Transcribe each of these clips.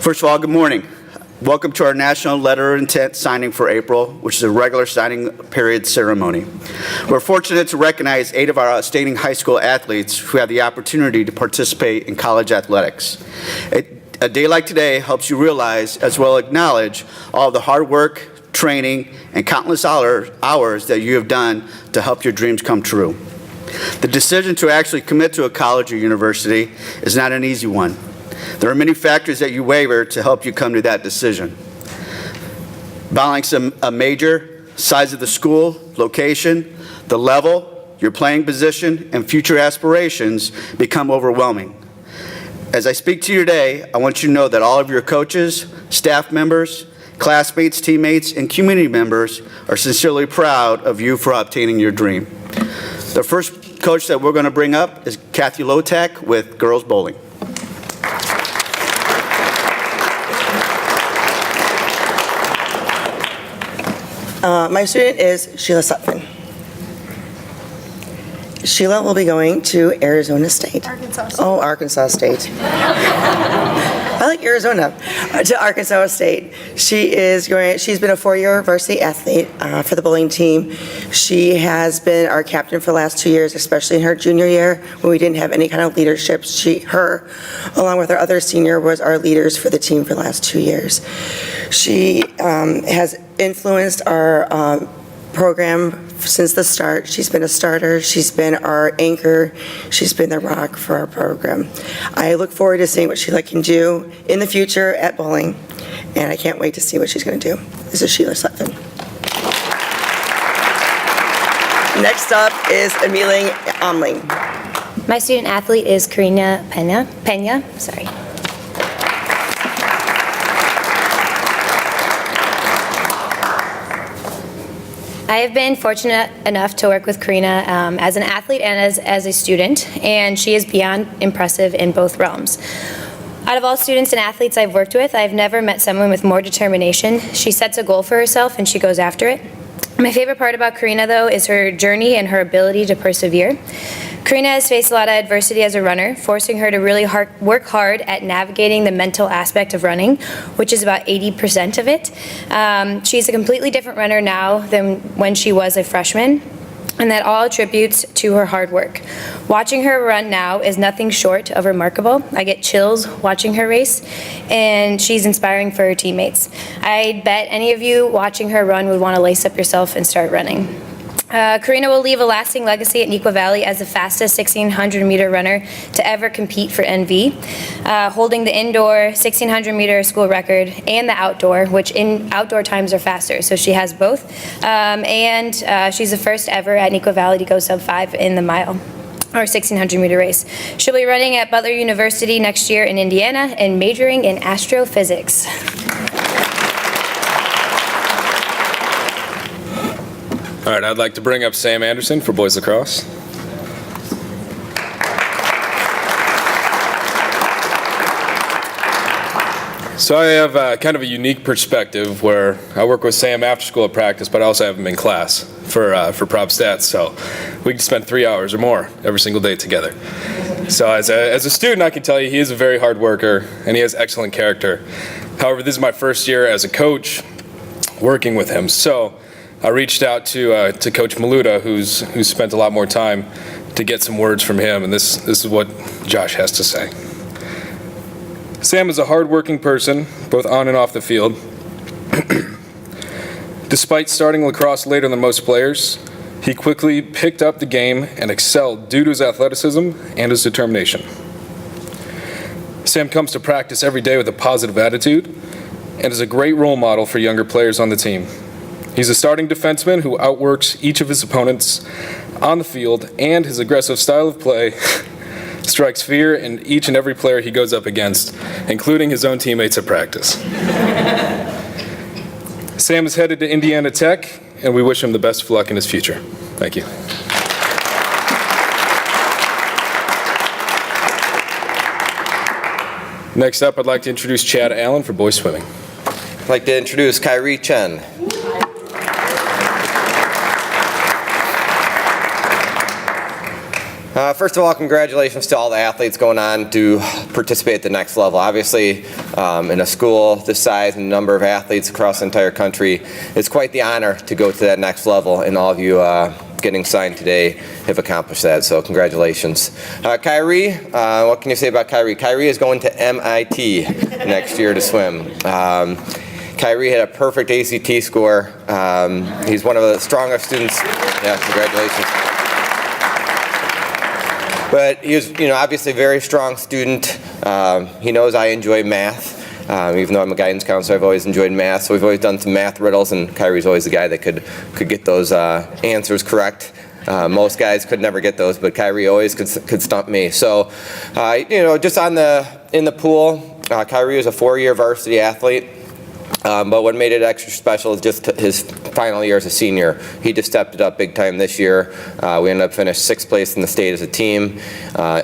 First of all, good morning. Welcome to our National Letter of Intent signing for April, which is a regular signing period ceremony. We're fortunate to recognize 8 of our outstanding high school athletes who have the opportunity to participate in college athletics. A day like today helps you realize, as well as acknowledge, all the hard work, training, and countless hours that you have done to help your dreams come true. The decision to actually commit to a college or university is not an easy one. There are many factors that you waver to help you come to that decision. Balancing a major, size of the school, location, the level, your playing position, and future aspirations become overwhelming. As I speak to you today, I want you to know that all of your coaches, staff members, classmates, teammates, and community members are sincerely proud of you for obtaining your dream. The first coach that we're going to bring up is Kathy Lotak with girls bowling. My student is Sheila Sutton. Sheila will be going to Arizona State. Arkansas State. Oh, Arkansas State. I like Arizona. To Arkansas State. She's been a 4-year varsity athlete for the bowling team. She has been our captain for the last 2 years, especially in her junior year when we didn't have any kind of leadership. Her, along with our other senior, was our leaders for the team for the last 2 years. She has influenced our program since the start. She's been a starter, she's been our anchor, she's been the rock for our program. I look forward to seeing what Sheila can do in the future at bowling, and I can't wait to see what she's going to do. This is Sheila Sutton. Next up is Amelia Omling. My student athlete is Karina Pena. Sorry. I have been fortunate enough to work with Karina as an athlete and as a student, and she is beyond impressive in both realms. Out of all students and athletes I've worked with, I've never met someone with more determination. She sets a goal for herself and she goes after it. My favorite part about Karina, though, is her journey and her ability to persevere. Karina has faced a lot of adversity as a runner, forcing her to really work hard at navigating the mental aspect of running, which is about 80% of it. She's a completely different runner now than when she was a freshman, and that all attributes to her hard work. Watching her run now is nothing short of remarkable. I get chills watching her race, and she's inspiring for her teammates. I bet any of you watching her run would want to lace up yourself and start running. Karina will leave a lasting legacy at Neuqua Valley as the fastest 1,600-meter runner to ever compete for NV, holding the indoor 1,600-meter school record and the outdoor, which in outdoor times are faster, so she has both. And she's the first ever at Neuqua Valley to go sub-5 in the mile, or 1,600-meter race. She'll be running at Butler University next year in Indiana and majoring in astrophysics. All right, I'd like to bring up Sam Anderson for boys lacrosse. So I have kind of a unique perspective where I work with Sam after school at practice, but I also have him in class for prop stats. So we can spend 3 hours or more every single day together. So as a student, I can tell you he is a very hard worker and he has excellent character. However, this is my first year as a coach working with him. So I reached out to Coach Maluda, who's spent a lot more time, to get some words from him, and this is what Josh has to say. Sam is a hard-working person, both on and off the field. Despite starting lacrosse later than most players, he quickly picked up the game and excelled due to his athleticism and his determination. Sam comes to practice every day with a positive attitude and is a great role model for younger players on the team. He's a starting defenseman who outworks each of his opponents on the field, and his aggressive style of play strikes fear in each and every player he goes up against, including his own teammates at practice. Sam is headed to Indiana Tech, and we wish him the best of luck in his future. Thank you. Next up, I'd like to introduce Chad Allen for boys swimming. I'd like to introduce Kyrie Chen. First of all, congratulations to all the athletes going on to participate at the next level. Obviously, in a school this size and number of athletes across the entire country, it's quite the honor to go to that next level, and all of you getting signed today have accomplished that, so congratulations. Kyrie, what can you say about Kyrie? Kyrie is going to MIT next year to swim. Kyrie had a perfect ACT score. He's one of the strongest students. Yeah, congratulations. But he was, obviously a very strong student. He knows I enjoy math. Even though I'm a guidance counselor, I've always enjoyed math. So we've always done some math riddles, and Kyrie's always the guy that could get those answers correct. Most guys could never get those, but Kyrie always could stump me. So, just in the pool, Kyrie was a 4-year varsity athlete. But what made it extra special is just his final year as a senior. He just stepped it up big time this year. We ended up finishing 6th place in the state as a team.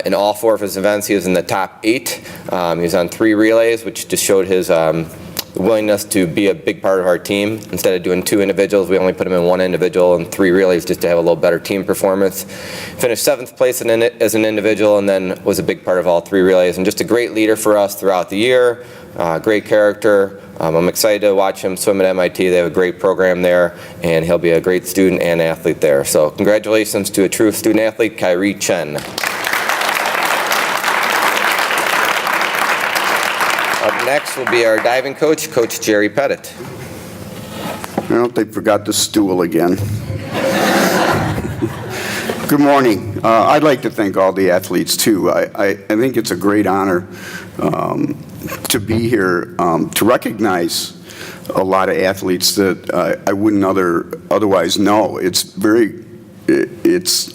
In all 4 of his events, he was in the top 8. He was on 3 relays, which just showed his willingness to be a big part of our team. Instead of doing 2 individuals, we only put him in 1 individual and 3 relays just to have a little better team performance. Finished 7th place as an individual, and then was a big part of all 3 relays. And just a great leader for us throughout the year. Great character. I'm excited to watch him swim at MIT. They have a great program there, and he'll be a great student and athlete there. So congratulations to a true student athlete, Kyrie Chen. Up next will be our diving coach, Coach Jerry Pettit. Well, they forgot the stool again. Good morning. I'd like to thank all the athletes, too. I think it's a great honor to be here, to recognize a lot of athletes that I wouldn't otherwise know. It's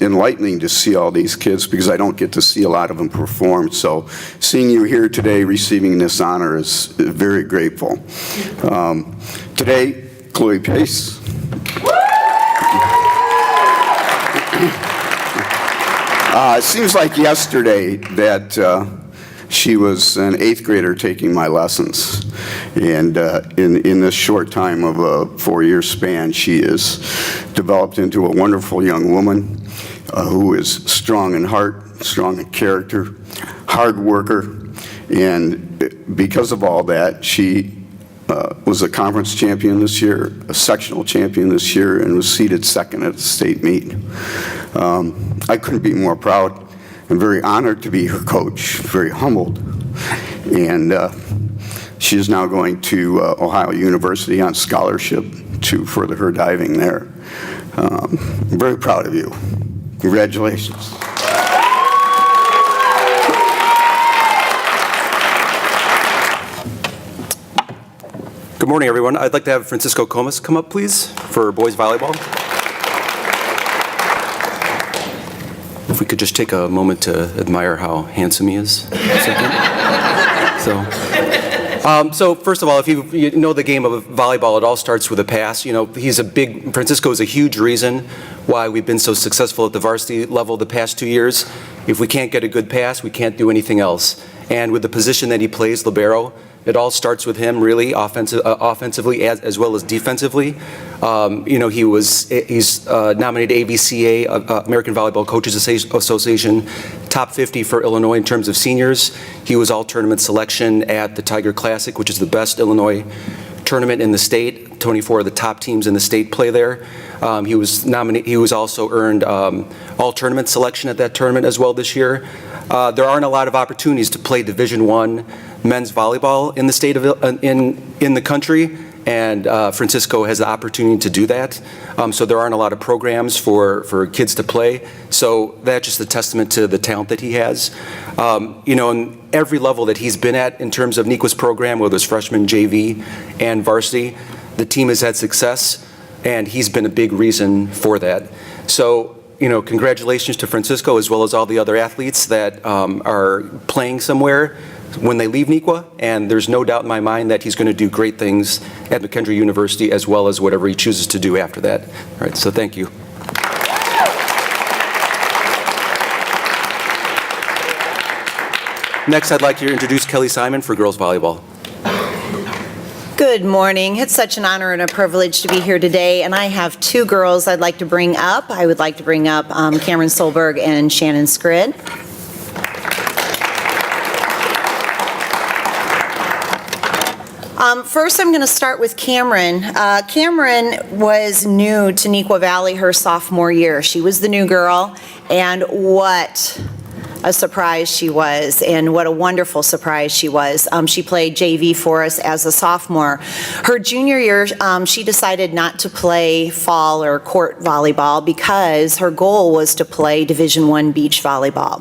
enlightening to see all these kids because I don't get to see a lot of them perform. So seeing you here today receiving this honor is very grateful. Today, Chloe Pace. It seems like yesterday that she was an 8th grader taking my lessons. And in this short time of a 4-year span, she has developed into a wonderful young woman who is strong in heart, strong in character, hard worker. And because of all that, she was a conference champion this year, a sectional champion this year, and was seated 2nd at the state meet. I couldn't be more proud. I'm very honored to be her coach, very humbled. And she is now going to Ohio University on scholarship to further her diving there. I'm very proud of you. Congratulations. Good morning, everyone. I'd like to have Francisco Comas come up, please, for boys volleyball. If we could just take a moment to admire how handsome he is for a second. So first of all, if you know the game of volleyball, it all starts with a pass. Francisco is a huge reason why we've been so successful at the varsity level the past 2 years. If we can't get a good pass, we can't do anything else. And with the position that he plays, libero, it all starts with him, really, offensively as well as defensively. He's nominated AVCA, American Volleyball Coaches Association, top 50 for Illinois in terms of seniors. He was all-tournament selection at the Tiger Classic, which is the best Illinois tournament in the state. 24 of the top teams in the state play there. He was also earned all-tournament selection at that tournament as well this year. There aren't a lot of opportunities to play Division I men's volleyball in the state of in the country, and Francisco has the opportunity to do that. So there aren't a lot of programs for kids to play. So that's just a testament to the talent that he has. In every level that he's been at in terms of Neuqua's program, whether it's freshman, JV, and varsity, the team has had success, and he's been a big reason for that. So, congratulations to Francisco as well as all the other athletes that are playing somewhere when they leave Neuqua, and there's no doubt in my mind that he's going to do great things at McKendree University as well as whatever he chooses to do after that. All right, so thank you. Next, I'd like to introduce Kelly Simon for girls volleyball. Good morning. It's such an honor and a privilege to be here today, and I have two girls I'd like to bring up. I would like to bring up Cameron Solberg and Shannon Solberg. First, I'm going to start with Cameron. Cameron was new to Neuqua Valley her sophomore year. She was the new girl, and what a surprise she was, and what a wonderful surprise she was. She played JV for us as a sophomore. Her junior year, she decided not to play fall or court volleyball because her goal was to play Division I beach volleyball.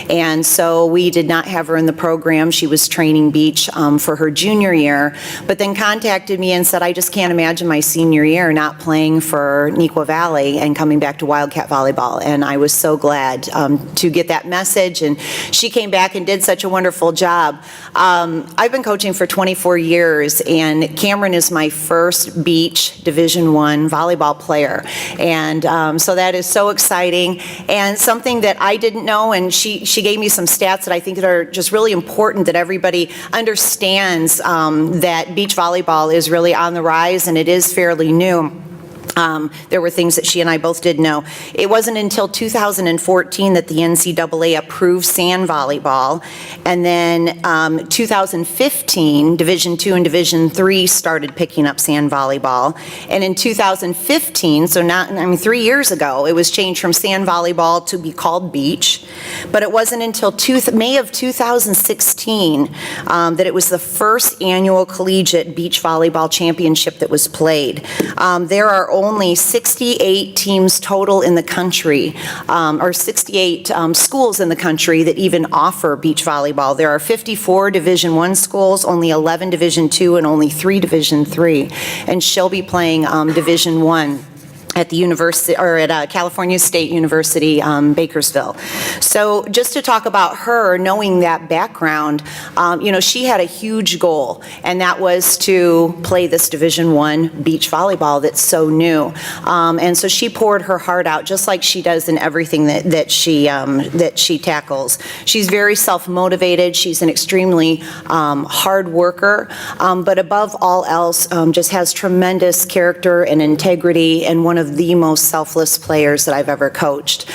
And so we did not have her in the program. She was training beach for her junior year, but then contacted me and said, I just can't imagine my senior year not playing for Neuqua Valley and coming back to Wildcat volleyball. And I was so glad to get that message. And she came back and did such a wonderful job. I've been coaching for 24 years, and Cameron is my first beach Division I volleyball player. And so that is so exciting, and something that I didn't know, and she gave me some stats that I think that are just really important, that everybody understands that beach volleyball is really on the rise, and it is fairly new. There were things that she and I both did know. It wasn't until 2014 that the NCAA approved sand volleyball, and then 2015, Division II and Division III started picking up sand volleyball, and in 2015, so not, 3 years ago, it was changed from sand volleyball to be called beach, but it wasn't until May of 2016 that it was the first annual collegiate beach volleyball championship that was played. There are only 68 teams total in the country, or 68 schools in the country that even offer beach volleyball. There are 54 Division I schools, only 11 Division II, and only 3 Division III. And she'll be playing Division I at the university, or at California State University, Bakersville. So just to talk about her, knowing that background, she had a huge goal, and that was to play this Division I beach volleyball that's so new. And so she poured her heart out, just like she does in everything that she tackles. She's very self-motivated. She's an extremely hard worker, but above all else, just has tremendous character and integrity, and one of the most selfless players that I've ever coached.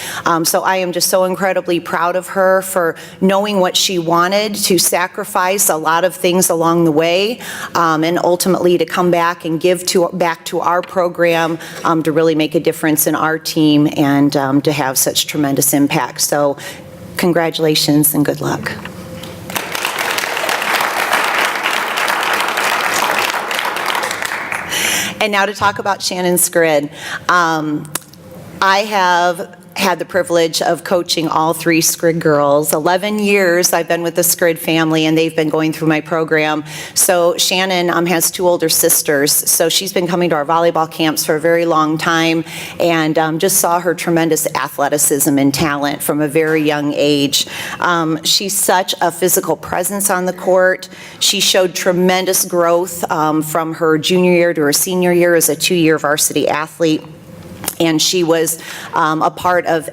So I am just so incredibly proud of her for knowing what she wanted, to sacrifice a lot of things along the way, and ultimately to come back and give back to our program, to really make a difference in our team, and to have such tremendous impact. So congratulations and good luck. And now to talk about Shannon Solberg. I have had the privilege of coaching all 3 Solberg girls. 11 years I've been with the Solberg family, and they've been going through my program. So Shannon has 2 older sisters, so she's been coming to our volleyball camps for a very long time, and just saw her tremendous athleticism and talent from a very young age. She's such a physical presence on the court. She showed tremendous growth from her junior year to her senior year as a 2-year varsity athlete. And she was a part of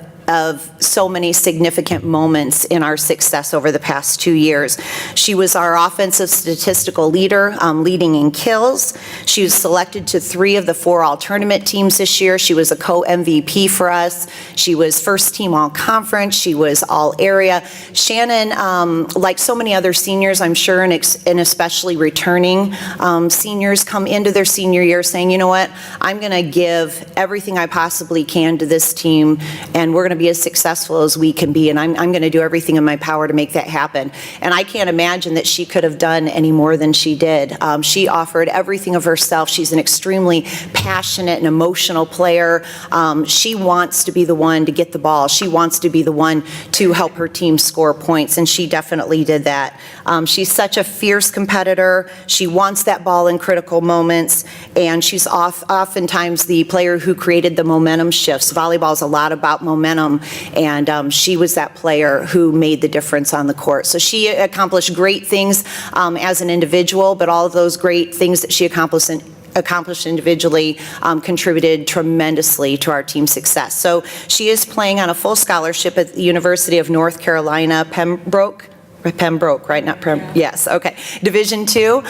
so many significant moments in our success over the past 2 years. She was our offensive statistical leader, leading in kills. She was selected to 3 of the 4 all-tournament teams this year. She was a co-MVP for us. She was first team all-conference. She was all-area. Shannon, like so many other seniors, I'm sure, and especially returning seniors, come into their senior year saying, you know what, I'm going to give everything I possibly can to this team, and we're going to be as successful as we can be, and I'm going to do everything in my power to make that happen. And I can't imagine that she could have done any more than she did. She offered everything of herself. She's an extremely passionate and emotional player. She wants to be the one to get the ball. She wants to be the one to help her team score points, and she definitely did that. She's such a fierce competitor. She wants that ball in critical moments, and she's oftentimes the player who created the momentum shifts. Volleyball is a lot about momentum, and she was that player who made the difference on the court. So she accomplished great things as an individual, but all of those great things that she accomplished individually contributed tremendously to our team's success. So she is playing on a full scholarship at the University of North Carolina, Pembroke. Pembroke, right? Not yes, okay. Division II.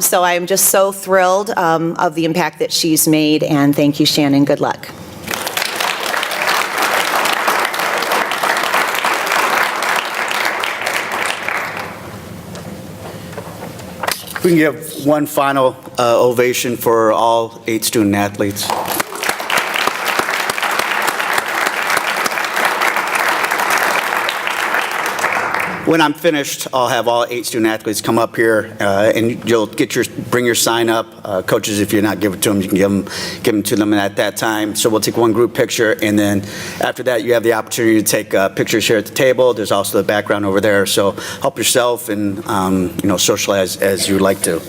So I'm just so thrilled of the impact that she's made, and thank you, Shannon. Good luck. We can give one final ovation for all 8 student athletes. When I'm finished, I'll have all 8 student athletes come up here, and you'll bring your sign up. Coaches, if you're not giving it to them, you can give them to them at that time. So we'll take one group picture, and then after that, you have the opportunity to take pictures here at the table. There's also the background over there. So help yourself and socialize as you like to.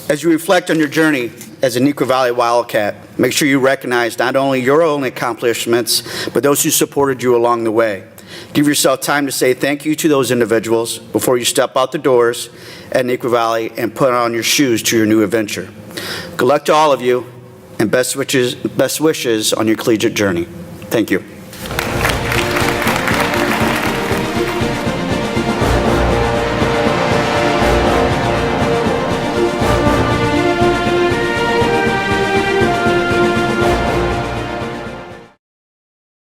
As you reflect on your journey as a Neuqua Valley Wildcat, make sure you recognize not only your own accomplishments, but those who supported you along the way. Give yourself time to say thank you to those individuals before you step out the doors at Neuqua Valley and put on your shoes to your new adventure. Good luck to all of you, and best wishes on your collegiate journey. Thank you.